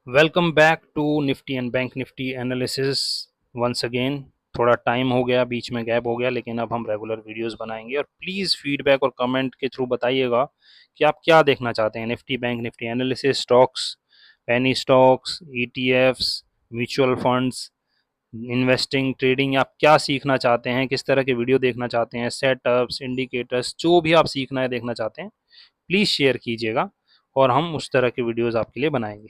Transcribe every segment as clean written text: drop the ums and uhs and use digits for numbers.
Welcome back to Nifty and Bank Nifty analysis once again. थोड़ा time हो गया, बीच में गैप हो गया, लेकिन अब हम रेगुलर वीडियोस बनाएंगे और प्लीज़ फीडबैक और कमेंट के थ्रू बताइएगा कि आप क्या देखना चाहते हैं। Nifty bank Nifty analysis, stocks, penny stocks, ETFs, mutual funds, investing, trading, आप क्या सीखना चाहते हैं, किस तरह के वीडियो देखना चाहते हैं, सेटअप्स, इंडिकेटर्स, जो भी आप सीखना है, देखना चाहते हैं, प्लीज़ शेयर कीजिएगा और हम उस तरह के वीडियोस आपके लिए बनाएंगे।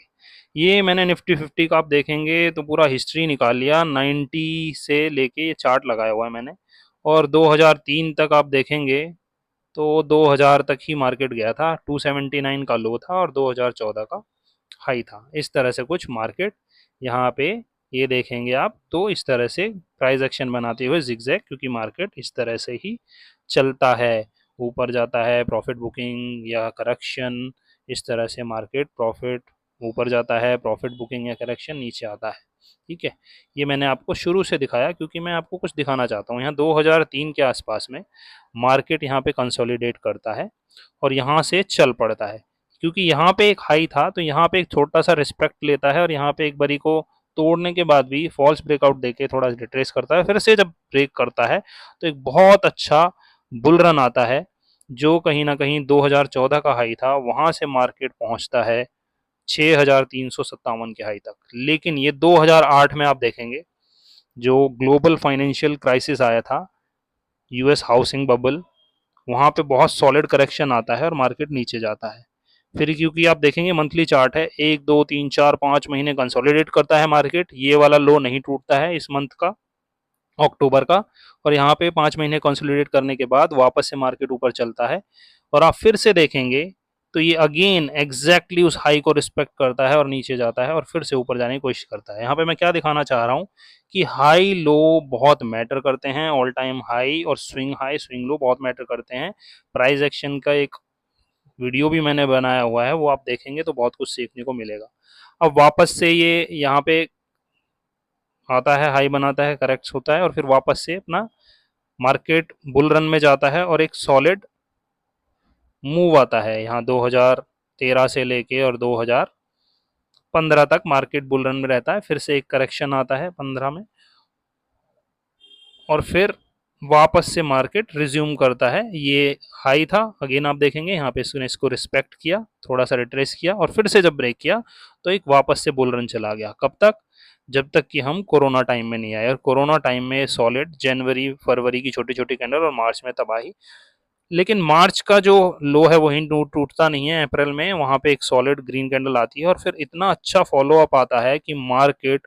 ये मैंने निफ्टी 50 का आप देखेंगे तो पूरा हिस्ट्री निकाल लिया, 90 से लेके ये चार्ट लगाया हुआ है मैंने, और 2003 तक आप देखेंगे तो 2000 तक ही मार्केट गया था। 279 का लो था और 2014 का हाई था। इस तरह से कुछ मार्केट यहाँ पे ये देखेंगे आप तो इस तरह से प्राइस एक्शन बनाते हुए जिगजैग, क्योंकि मार्केट इस तरह से ही चलता है, ऊपर जाता है प्रॉफिट बुकिंग या करेक्शन, इस तरह से मार्केट प्रॉफिट ऊपर जाता है, प्रॉफिट बुकिंग या करेक्शन नीचे आता है। ठीक है, ये मैंने आपको शुरू से दिखाया क्योंकि मैं आपको कुछ दिखाना चाहता हूँ। यहाँ 2003 के आसपास में मार्केट यहाँ पे कंसोलिडेट करता है और यहाँ से चल पड़ता है, क्योंकि यहाँ पे एक हाई था तो यहाँ पे एक छोटा सा रिस्पेक्ट लेता है और यहाँ पे एक बारी को तोड़ने के बाद भी फॉल्स ब्रेकआउट देके थोड़ा रिट्रेस करता है, फिर से जब ब्रेक करता है तो एक बहुत अच्छा बुल रन आता है, जो कहीं ना कहीं 2014 का हाई था वहां से मार्केट पहुंचता है 6357 के हाई तक। लेकिन ये 2008 में आप देखेंगे जो ग्लोबल फाइनेंशियल क्राइसिस आया था, यूएस हाउसिंग बबल, वहां पे बहुत सॉलिड करेक्शन आता है और मार्केट नीचे जाता है। फिर क्योंकि आप देखेंगे मंथली चार्ट है, 1 2 3 4 5 महीने कंसोलिडेट करता है मार्केट, ये वाला लो नहीं टूटता है इस मंथ का, अक्टूबर का, और यहाँ पे 5 महीने कंसोलिडेट करने के बाद वापस से मार्केट ऊपर चलता है। और आप फिर से देखेंगे तो ये अगेन एग्जैक्टली उस हाई को रिस्पेक्ट करता है और नीचे जाता है और फिर से ऊपर जाने की कोशिश करता है। यहाँ पे मैं क्या दिखाना चाह रहा हूँ कि हाई लो बहुत मैटर करते हैं, all time high swing low बहुत मैटर करते हैं। प्राइस एक्शन का एक वीडियो भी मैंने बनाया हुआ है, वो आप देखेंगे तो बहुत कुछ सीखने को मिलेगा। अब वापस से ये यहाँ पे आता है, हाई बनाता है, करेक्ट होता है और फिर वापस से अपना मार्केट बुल रन में जाता है और एक सॉलिड मूव आता है। यहाँ 2013 से लेके और 2015 तक मार्केट बुल रन में रहता है, फिर से एक करेक्शन आता है 15 में और फिर वापस से मार्केट रिज्यूम करता है। ये हाई था, अगेन आप देखेंगे यहाँ पे इसको रिस्पेक्ट किया, थोड़ा सा रिट्रेस किया और फिर से जब ब्रेक किया तो एक वापस से बुल रन चला गया। कब तक? जब तक कि हम कोरोना टाइम में नहीं आए, और कोरोना टाइम में सॉलिड जनवरी फरवरी की छोटी छोटी कैंडल और मार्च में तबाही। लेकिन मार्च का जो लो है वही टूटता नहीं है, अप्रैल में वहां पे एक सॉलिड ग्रीन कैंडल आती है और फिर इतना अच्छा फॉलो अप आता है कि मार्केट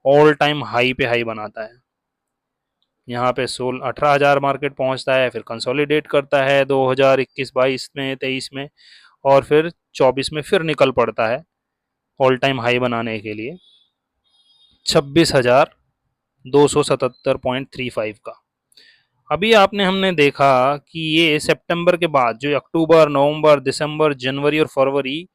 ऑल टाइम हाई पे हाई बनाता है। यहाँ पे 18,000 मार्केट पहुंचता है, फिर कंसोलिडेट करता है 2021-22 में, 23 में, और फिर 24 में फिर निकल पड़ता है ऑल टाइम हाई बनाने के लिए 26,277.35 का। अभी आपने हमने देखा कि ये सितंबर के बाद जो अक्टूबर, नवंबर, दिसंबर, जनवरी और फरवरी,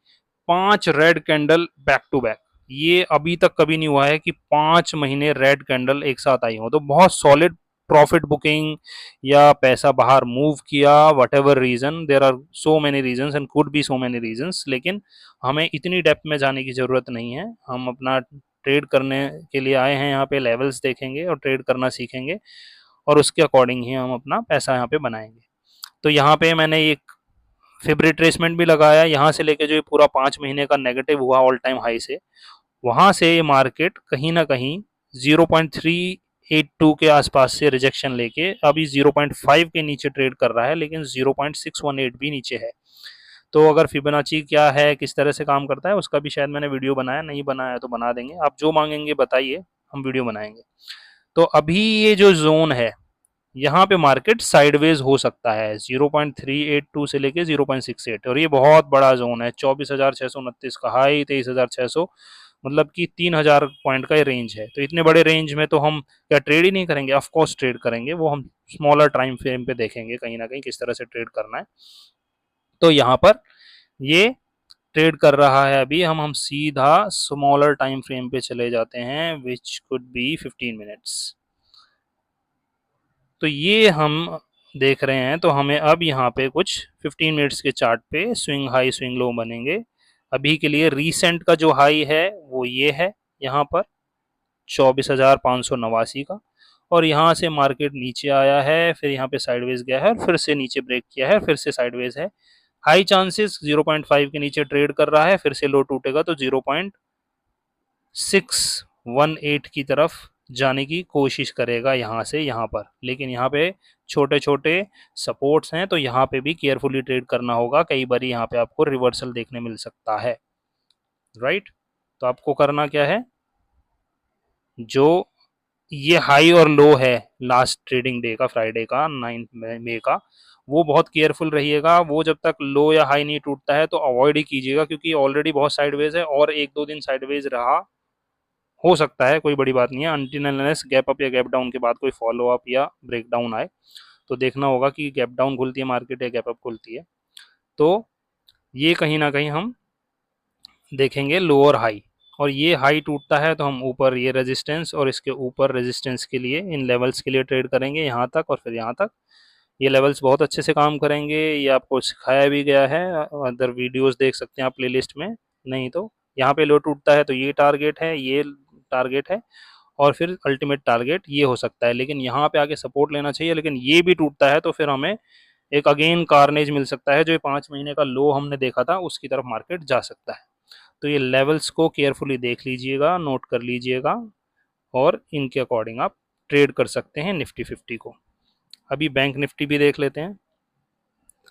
5 red candle back to back, ये अभी तक कभी नहीं हुआ है कि 5 महीने रेड कैंडल एक साथ आई हो। तो बहुत सॉलिड प्रॉफिट बुकिंग या पैसा बाहर मूव किया, whatever reason, there are so many reason and could be so many reason, लेकिन हमें इतनी डेप्थ में जाने की जरूरत नहीं है। हम अपना ट्रेड करने के लिए आए हैं, यहाँ पे लेवल्स देखेंगे और ट्रेड करना सीखेंगे और उसके अकॉर्डिंग ही हम अपना पैसा यहाँ पे बनाएंगे। तो यहाँ पे मैंने एक फिब रिट्रेसमेंट भी लगाया, यहाँ से लेके जो ये पूरा 5 महीने का नेगेटिव हुआ ऑल टाइम हाई से, वहां से ये मार्केट कहीं ना कहीं 0.382 के आसपास से रिजेक्शन लेके अभी 0.5 के नीचे ट्रेड कर रहा है, लेकिन 0.618 भी नीचे है। तो अगर फिबोनाची क्या है, किस तरह से काम करता है, उसका भी शायद मैंने वीडियो बनाया, नहीं बनाया तो बना देंगे। आप जो मांगेंगे बताइए, हम वीडियो बनाएंगे। तो अभी ये जो जोन है यहाँ पे मार्केट साइडवेज हो सकता है 0.382 से लेके 0.68, और ये बहुत बड़ा जोन है। 24,629 का हाई, 23,600, मतलब कि 3,000 पॉइंट का रेंज है। तो इतने बड़े रेंज में तो हम क्या ट्रेड ही नहीं करेंगे? ऑफ कोर्स ट्रेड करेंगे, वो हम स्मॉलर टाइम फ्रेम पे देखेंगे कहीं ना कहीं किस तरह से ट्रेड करना है। तो यहाँ पर ये ट्रेड कर रहा है अभी, हम सीधा स्मॉलर टाइम फ्रेम पे चले जाते हैं, विच कुड बी 15 मिनट्स। तो ये हम देख रहे हैं, तो हमें अब यहाँ पे कुछ 15 मिनट्स के चार्ट पे स्विंग हाई स्विंग लो बनेंगे। अभी के लिए रीसेंट का जो हाई है वो ये है यहाँ पर 24,589 का, और यहाँ से मार्केट नीचे आया है, फिर यहाँ पे साइडवेज गया है और फिर से नीचे ब्रेक किया है, फिर से साइडवेज है। हाई चांसेस 0.5 के नीचे ट्रेड कर रहा है, फिर से लो टूटेगा तो 0.618 की तरफ जाने की कोशिश करेगा यहाँ से यहाँ पर। लेकिन यहाँ पे छोटे छोटे सपोर्ट्स हैं, तो यहाँ पे भी केयरफुली ट्रेड करना होगा, कई बार यहाँ पे आपको रिवर्सल देखने मिल सकता है, राइट। तो आपको करना क्या है, जो ये हाई और लो है लास्ट ट्रेडिंग डे का, फ्राइडे का 9 मई का, वो बहुत केयरफुल रहिएगा। वो जब तक लो या हाई नहीं टूटता है तो अवॉइड ही कीजिएगा, क्योंकि ऑलरेडी बहुत साइडवेज है और एक दो दिन साइडवेज रहा हो सकता है, कोई बड़ी बात नहीं है। अनटिल अनलेस गैप अप या गैप डाउन के बाद कोई फॉलो अप या ब्रेक डाउन आए तो देखना होगा कि गैप डाउन खुलती है मार्केट या गैप अप खुलती है। तो ये कहीं ना कहीं हम देखेंगे लो और हाई, और ये हाई टूटता है तो हम ऊपर ये रेजिस्टेंस और इसके ऊपर रेजिस्टेंस के लिए, इन लेवल्स के लिए ट्रेड करेंगे यहाँ तक और फिर यहाँ तक। ये लेवल्स बहुत अच्छे से काम करेंगे, ये आपको सिखाया भी गया है, अदर वीडियोस देख सकते हैं आप प्लेलिस्ट में। नहीं तो यहाँ पे लो टूटता है तो ये टारगेट है, ये टारगेट है, और फिर अल्टीमेट टारगेट ये हो सकता है। लेकिन यहाँ पे आके सपोर्ट लेना चाहिए, लेकिन ये भी टूटता है तो फिर हमें एक अगेन कार्नेज मिल सकता है, जो ये 5 महीने का लो हमने देखा था उसकी तरफ मार्केट जा सकता है। तो ये लेवल्स को केयरफुली देख लीजिएगा, नोट कर लीजिएगा, और इनके अकॉर्डिंग आप ट्रेड कर सकते हैं निफ्टी 50 को। अभी बैंक निफ्टी भी देख लेते हैं।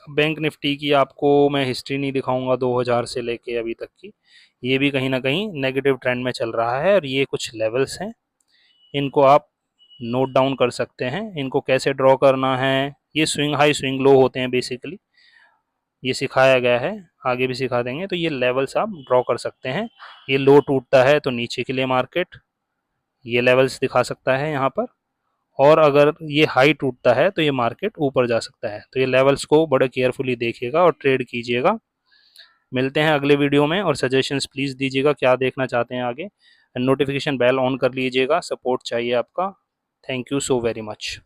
बैंक निफ्टी की आपको मैं हिस्ट्री नहीं दिखाऊंगा 2000 से लेके अभी तक की, ये भी कहीं ना कहीं नेगेटिव ट्रेंड में चल रहा है, और ये कुछ लेवल्स हैं, इनको आप नोट डाउन कर सकते हैं। इनको कैसे ड्रॉ करना है, ये स्विंग हाई स्विंग लो होते हैं बेसिकली, ये सिखाया गया है, आगे भी सिखा देंगे। तो ये लेवल्स आप ड्रॉ कर सकते हैं। ये लो टूटता है तो नीचे के लिए मार्केट ये लेवल्स दिखा सकता है यहाँ पर, और अगर ये हाई टूटता है तो ये मार्केट ऊपर जा सकता है। तो ये लेवल्स को बड़े केयरफुली देखिएगा और ट्रेड कीजिएगा। मिलते हैं अगले वीडियो में, और सजेशंस प्लीज़ दीजिएगा क्या देखना चाहते हैं आगे। नोटिफिकेशन बेल ऑन कर लीजिएगा, सपोर्ट चाहिए आपका। Thank you so very much.